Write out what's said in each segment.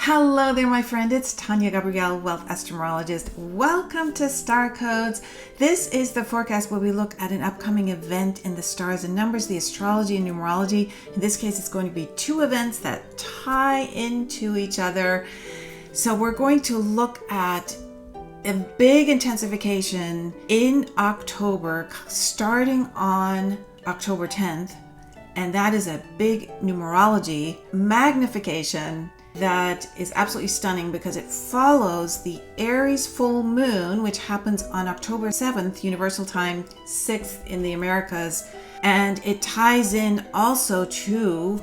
Hello there, my friend. It's Tania Gabrielle, Wealth Astrologist. Welcome to Star Codes. This is the forecast where we look at an upcoming event in the stars and numbers, the astrology and numerology. In this case, it's going to be two events that tie into each other. So we're going to look at a big intensification in October, starting on October 10th. And that is a big numerology magnification that is absolutely stunning because it follows the Aries full moon, which happens on October 7th, Universal Time, 6th in the Americas. And it ties in also to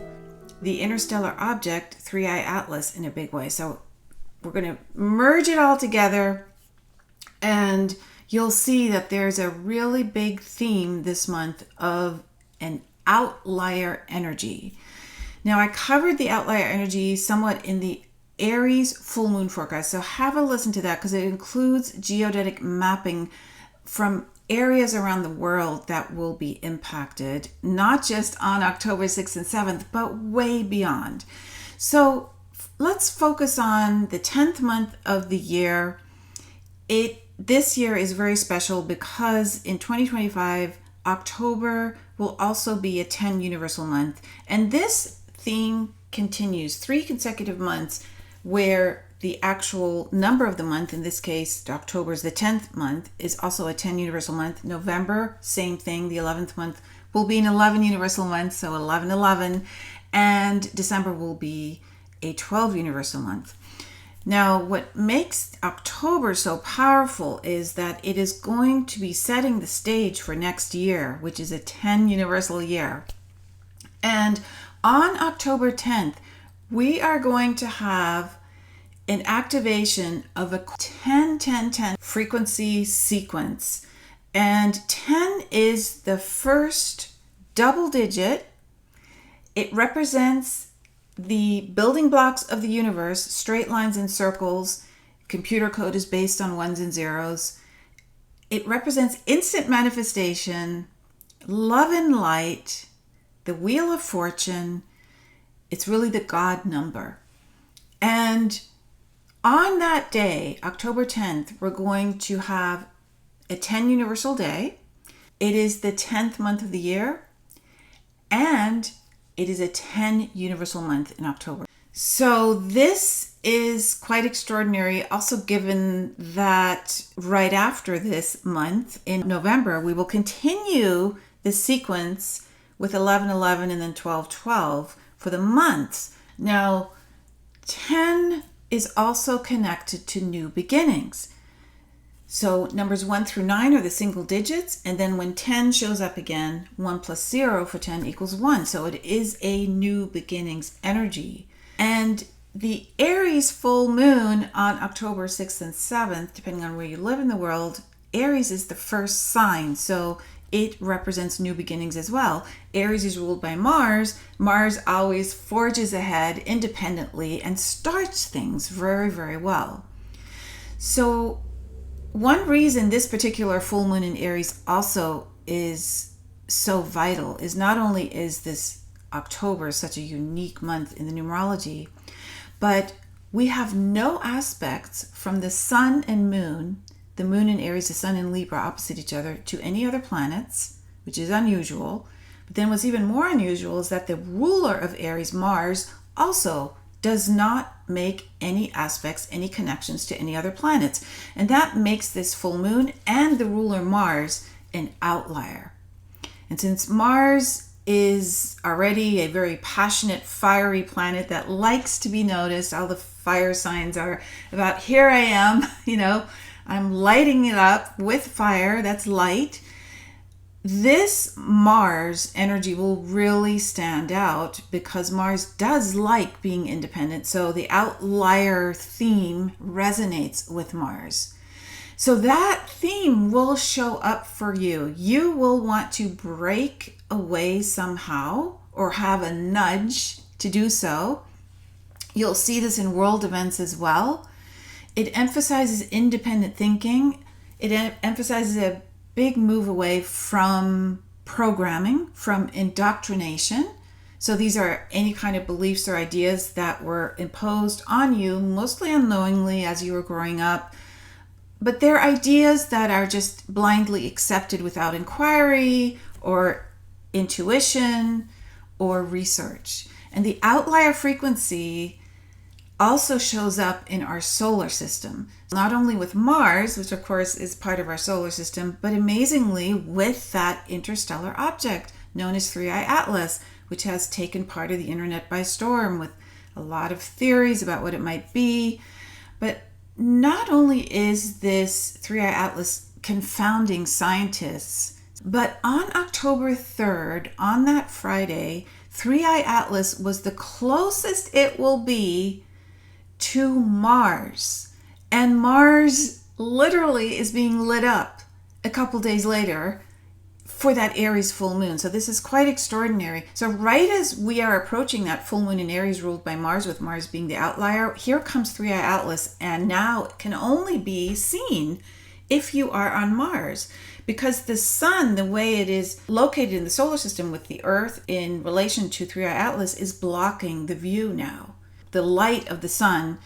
the interstellar object, 3i Atlas, in a big way. So we're going to merge it all together, and you'll see that there's a really big theme this month of an outlier energy. Now, I covered the outlier energy somewhat in the Aries full moon forecast, so have a listen to that because it includes geodetic mapping from areas around the world that will be impacted, not just on October 6th and 7th, but way beyond. So let's focus on the 10th month of the year. This year is very special because in 2025, October will also be a 10 universal month, and this theme continues 3 consecutive months where the actual number of the month, in this case October is the 10th month, is also a 10 universal month. November, same thing, the 11th month will be an 11 universal month, so 11/11, and December will be a 12 universal month. Now, what makes October so powerful is that it is going to be setting the stage for next year, which is a 10 universal year. And on October 10th, we are going to have an activation of a 10-10-10 frequency sequence. And 10 is the first double digit. It represents the building blocks of the universe, straight lines and circles. Computer code is based on ones and zeros. It represents instant manifestation, love and light, the Wheel of Fortune. It's really the God number. And on that day, October 10th, we're going to have a 10 universal day. It is the 10th month of the year, and it is a 10 universal month in October. So this is quite extraordinary. Also, given that right after this month in November, we will continue the sequence with 11/11 and then 12/12 for the months. Now, 10 is also connected to new beginnings. So numbers 1 through 9 are the single digits, and then when 10 shows up again, 1 plus 0 for 10 equals 1. So it is a new beginnings energy. And the Aries full moon on October 6th and 7th, depending on where you live in the world, Aries is the first sign. So it represents new beginnings as well. Aries is ruled by Mars. Mars always forges ahead independently and starts things very, very well. So one reason this particular full moon in Aries also is so vital is not only is this October such a unique month in the numerology, but we have no aspects from the sun and moon, the moon in Aries, the sun in Libra opposite each other, to any other planets, which is unusual. But then what's even more unusual is that the ruler of Aries, Mars, also does not make any aspects, any connections to any other planets. And that makes this full moon and the ruler Mars an outlier. And since Mars is already a very passionate, fiery planet that likes to be noticed, all the fire signs are about, here I am, I'm lighting it up with fire, that's light. This Mars energy will really stand out because Mars does like being independent. So the outlier theme resonates with Mars. So that theme will show up for you. You will want to break away somehow or have a nudge to do so. You'll see this in world events as well. It emphasizes independent thinking. It emphasizes a big move away from programming, from indoctrination. So these are any kind of beliefs or ideas that were imposed on you, mostly unknowingly as you were growing up. But they're ideas that are just blindly accepted without inquiry or intuition or research. And the outlier frequency also shows up in our solar system, not only with Mars, which of course is part of our solar system, but amazingly with that interstellar object known as 3i Atlas, which has taken part of the internet by storm with a lot of theories about what it might be. But not only is this 3i Atlas confounding scientists, but on October 3rd, on that Friday, 3i Atlas was the closest it will be to Mars. And Mars literally is being lit up a couple days later for that Aries full moon. So this is quite extraordinary. So right as we are approaching that full moon in Aries ruled by Mars, with Mars being the outlier, here comes 3i Atlas, and now it can only be seen if you are on Mars, because the sun, the way it is located in the solar system with the Earth in relation to 3i Atlas, is blocking the view now. The light of the sun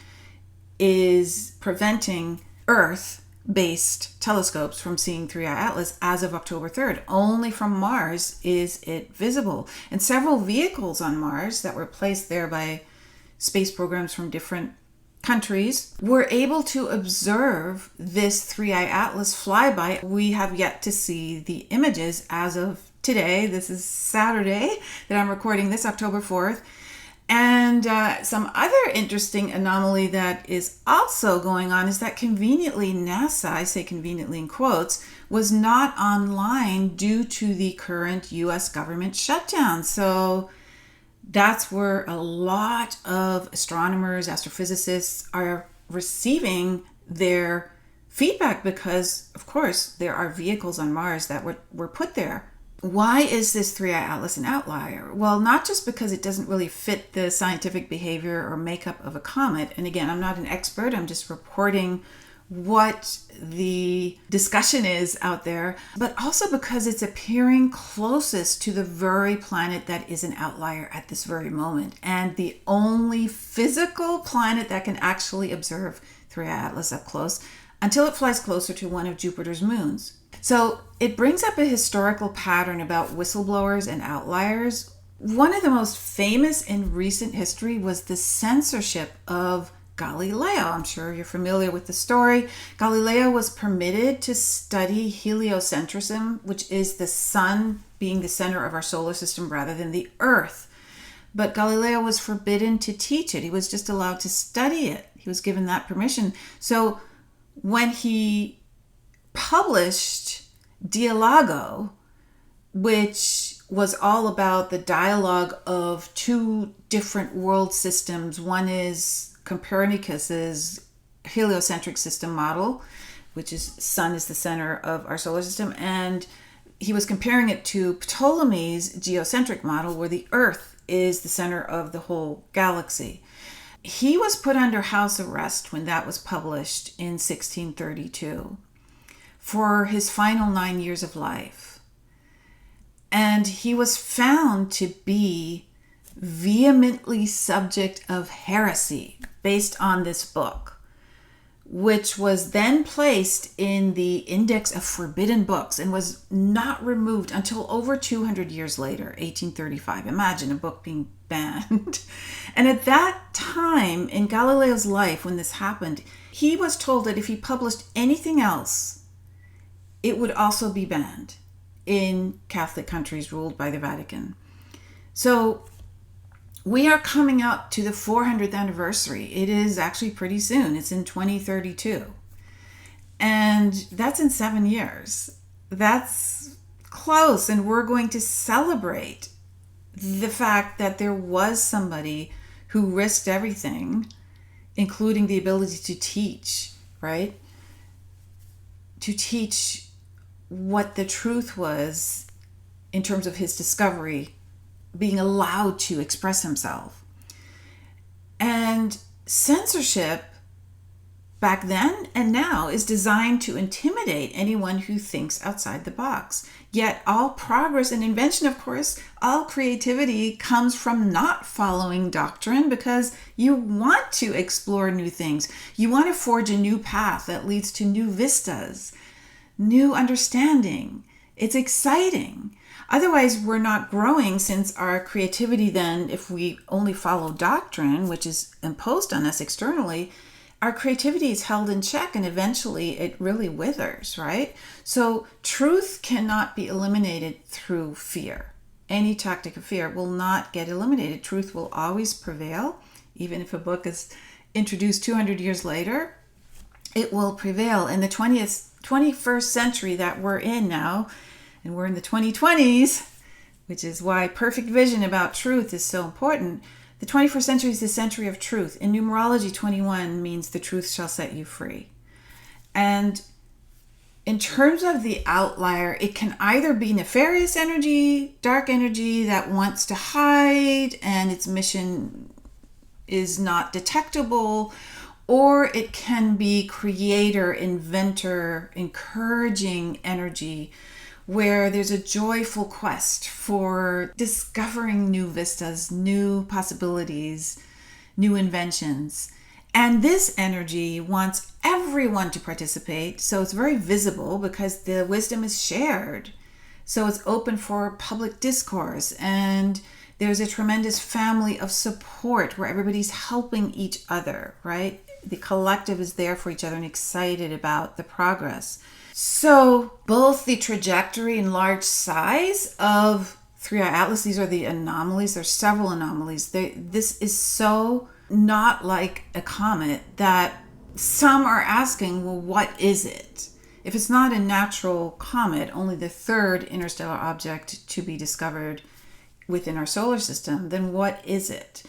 is preventing Earth-based telescopes from seeing 3i Atlas as of October 3rd. Only from Mars is it visible. And several vehicles on Mars that were placed there by space programs from different countries were able to observe this 3i Atlas flyby. We have yet to see the images as of today. This is Saturday that I'm recording this, October 4th. And some other interesting anomaly that is also going on is that conveniently NASA, I say conveniently in quotes, was not online due to the current US government shutdown. So that's where a lot of astronomers, astrophysicists are receiving their feedback because, of course, there are vehicles on Mars that were put there. Why is this 3i Atlas an outlier? Well, not just because it doesn't really fit the scientific behavior or makeup of a comet. And again, I'm not an expert. I'm just reporting what the discussion is out there, but also because it's appearing closest to the very planet that is an outlier at this very moment, and the only physical planet that can actually observe 3i Atlas up close until it flies closer to one of Jupiter's moons. So it brings up a historical pattern about whistleblowers and outliers. One of the most famous in recent history was the censorship of Galileo. I'm sure you're familiar with the story. Galileo was permitted to study heliocentrism, which is the sun being the center of our solar system rather than the Earth. But Galileo was forbidden to teach it. He was just allowed to study it. He was given that permission. So when he published Dialogo, which was all about the dialogue of two different world systems. One is Copernicus's heliocentric system model, which is sun is the center of our solar system, and he was comparing it to Ptolemy's geocentric model, where the Earth is the center of the whole galaxy. He was put under house arrest when that was published in 1632 for his final 9 years of life. And he was found to be vehemently subject of heresy based on this book, which was then placed in the Index of Forbidden Books and was not removed until over 200 years later, 1835. Imagine a book being banned. And at that time in Galileo's life, when this happened, he was told that if he published anything else, it would also be banned in Catholic countries ruled by the Vatican. So we are coming up to the 400th anniversary. It is actually pretty soon. It's in 2032. And that's in 7 years. That's close. And we're going to celebrate the fact that there was somebody who risked everything, including the ability to teach, right? To teach what the truth was in terms of his discovery, being allowed to express himself. And censorship back then and now is designed to intimidate anyone who thinks outside the box. Yet all progress and invention, of course, all creativity comes from not following doctrine, because you want to explore new things. You want to forge a new path that leads to new vistas, new understanding. It's exciting. Otherwise, we're not growing, since our creativity then, if we only follow doctrine, which is imposed on us externally, our creativity is held in check and eventually it really withers, right? So truth cannot be eliminated through fear. Any tactic of fear will not get eliminated. Truth will always prevail. Even if a book is introduced 200 years later, it will prevail. In the 21st century that we're in now, and we're in the 2020s, which is why perfect vision about truth is so important. The 21st century is the century of truth. In numerology, 21 means the truth shall set you free. And in terms of the outlier, it can either be nefarious energy, dark energy that wants to hide and its mission is not detectable, or it can be creator, inventor, encouraging energy, where there's a joyful quest for discovering new vistas, new possibilities, new inventions. And this energy wants everyone to participate, so it's very visible because the wisdom is shared. So it's open for public discourse, and there's a tremendous family of support where everybody's helping each other, right? The collective is there for each other and excited about the progress. So both the trajectory and large size of 3i Atlas, these are the anomalies. There's several anomalies. This is so not like a comet that some are asking, well, what is it? If it's not a natural comet, only the third interstellar object to be discovered within our solar system, then what is it?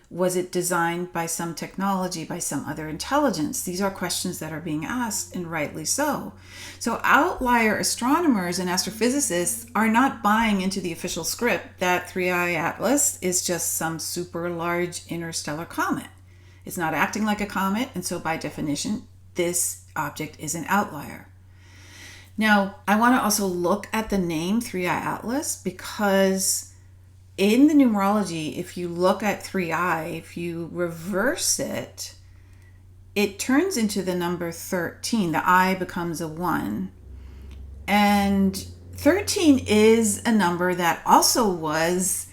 Was it designed by some technology, by some other intelligence? These are questions that are being asked, and rightly so. So outlier astronomers and astrophysicists are not buying into the official script that 3i Atlas is just some super large interstellar comet. It's not acting like a comet, and so by definition, this object is an outlier. Now, I want to also look at the name 3i Atlas, because in the numerology, if you look at 3i, if you reverse it, it turns into the number 13. The I becomes a 1. And 13 is a number that also was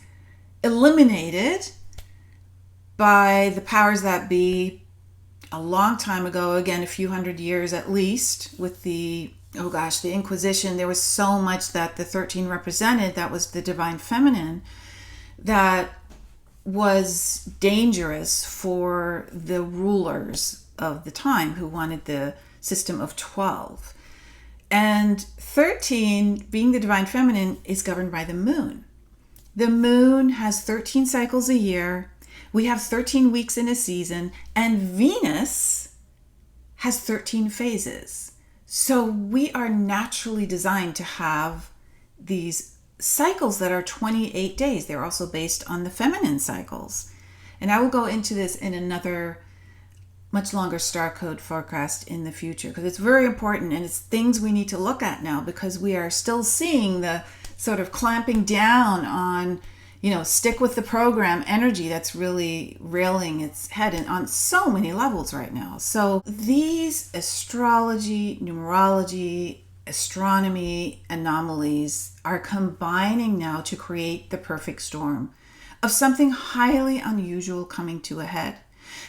eliminated by the powers that be a long time ago, again, a few hundred years at least, with the Inquisition. There was so much that the 13 represented that was the divine feminine, that was dangerous for the rulers of the time who wanted the system of 12. And 13, being the divine feminine, is governed by the moon. The moon has 13 cycles a year. We have 13 weeks in a season, and Venus has 13 phases. So we are naturally designed to have these cycles that are 28 days. They're also based on the feminine cycles. And I will go into this in another much longer star code forecast in the future, because it's very important, and it's things we need to look at now, because we are still seeing the sort of clamping down on, stick with the program energy that's really railing its head in on so many levels right now. So these astrology, numerology, astronomy anomalies are combining now to create the perfect storm of something highly unusual coming to a head.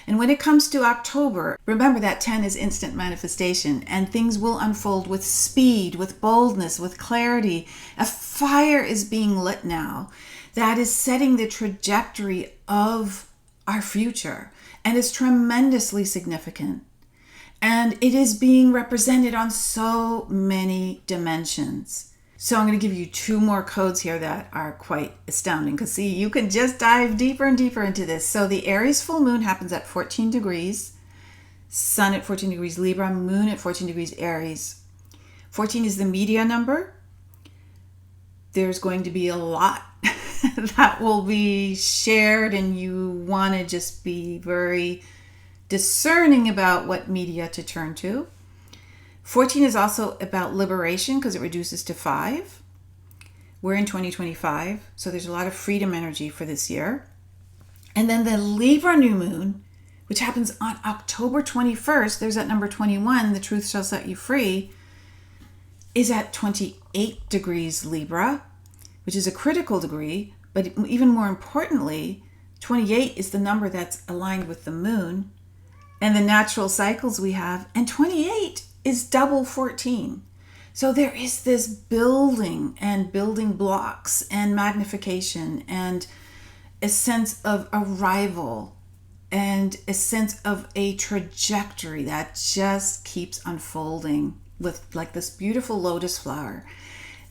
And when it comes to October, remember that 10 is instant manifestation, and things will unfold with speed, with boldness, with clarity. A fire is being lit now that is setting the trajectory of our future, and is tremendously significant. And it is being represented on so many dimensions. So I'm going to give you 2 more codes here that are quite astounding, because see, you can just dive deeper and deeper into this. So the Aries full moon happens at 14 degrees, Sun at 14 degrees Libra, Moon at 14 degrees Aries. 14 is the media number. There's going to be a lot that will be shared, and you want to just be very discerning about what media to turn to. 14 is also about liberation because it reduces to 5. We're in 2025, so there's a lot of freedom energy for this year. And then the Libra new moon, which happens on October 21st, there's that number 21, the truth shall set you free, is at 28 degrees Libra, which is a critical degree, but even more importantly, 28 is the number that's aligned with the moon and the natural cycles we have, and 28 is double 14. So there is this building and building blocks and magnification and a sense of arrival and a sense of a trajectory that just keeps unfolding with like this beautiful lotus flower.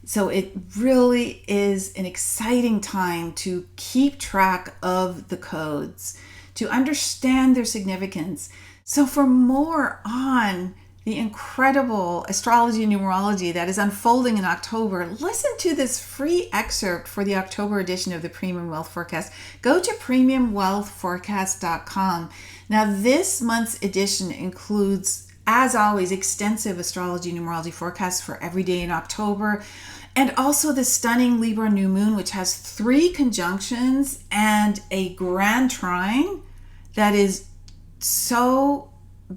So it really is an exciting time to keep track of the codes, to understand their significance. So for more on the incredible astrology and numerology that is unfolding in October, listen to this free excerpt for the October edition of the Premium Wealth Forecast. Go to premiumwealthforecast.com. Now, this month's edition includes, as always, extensive astrology and numerology forecasts for every day in October, and also the stunning Libra new moon, which has 3 conjunctions and a grand trine that is so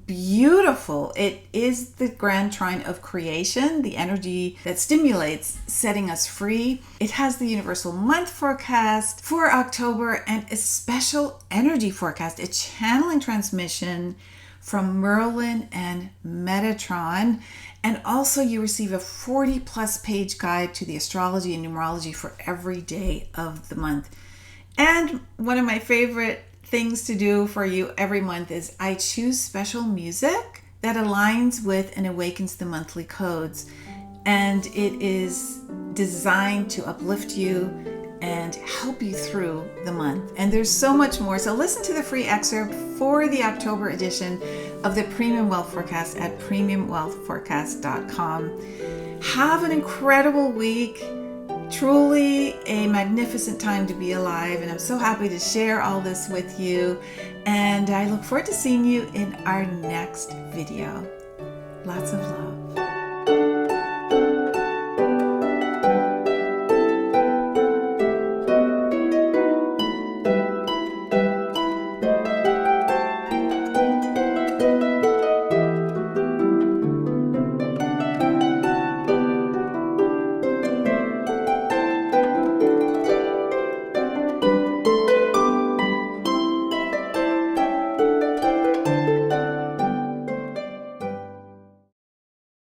beautiful. It is the grand trine of creation, the energy that stimulates setting us free. It has the universal month forecast for October and a special energy forecast, a channeling transmission from Merlin and Metatron. And also you receive a 40 plus page guide to the astrology and numerology for every day of the month. And one of my favorite things to do for you every month is I choose special music that aligns with and awakens the monthly codes. And it is designed to uplift you and help you through the month. And there's so much more. So listen to the free excerpt for the October edition of the Premium Wealth Forecast at premiumwealthforecast.com. Have an incredible week. Truly a magnificent time to be alive, and I'm so happy to share all this with you, and I look forward to seeing you in our next video. Lots of love.